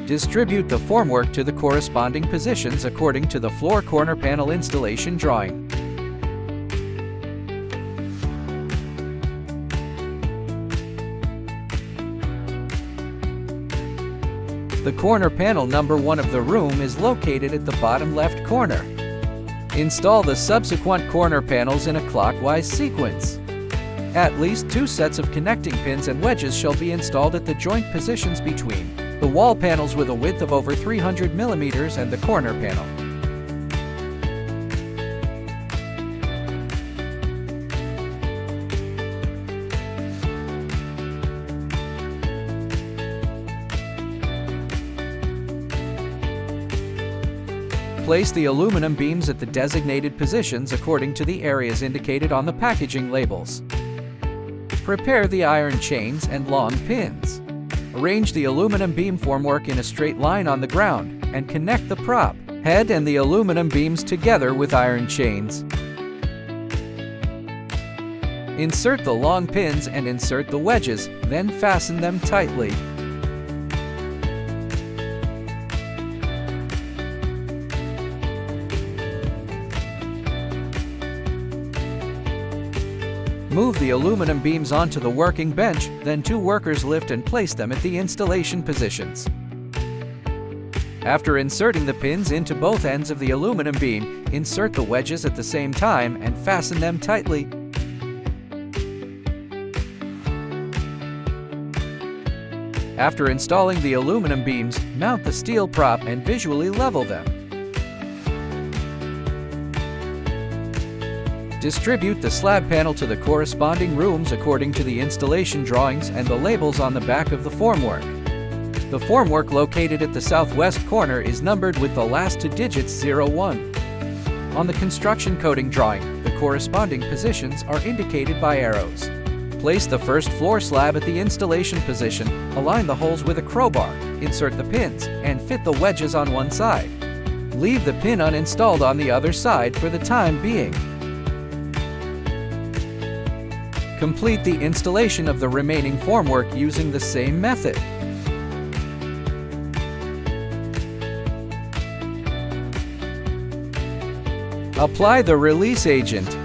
Distribute the formwork to the corresponding positions according to the floor corner panel installation drawing. The corner panel number 1 of the room is located at the bottom left corner. Install the subsequent corner panels in a clockwise sequence. At least 2 sets of connecting pins and wedges shall be installed at the joint positions between the wall panels with a width of over 300 mm and the corner panel. Place the aluminum beams at the designated positions according to the areas indicated on the packaging labels. Prepare the iron chains and long pins. Arrange the aluminum beam formwork in a straight line on the ground and connect the prop head and the aluminum beams together with iron chains. Insert the long pins and insert the wedges, then fasten them tightly. Move the aluminum beams onto the working bench, then 2 workers lift and place them at the installation positions. After inserting the pins into both ends of the aluminum beam, insert the wedges at the same time and fasten them tightly. After installing the aluminum beams, mount the steel prop and visually level them. Distribute the slab panel to the corresponding rooms according to the installation drawings and the labels on the back of the formwork. The formwork located at the southwest corner is numbered with the last 2 digits 01. On the construction coating drawing, the corresponding positions are indicated by arrows. Place the first floor slab at the installation position, align the holes with a crowbar, insert the pins, and fit the wedges on one side. Leave the pin uninstalled on the other side for the time being. Complete the installation of the remaining formwork using the same method. Apply the release agent.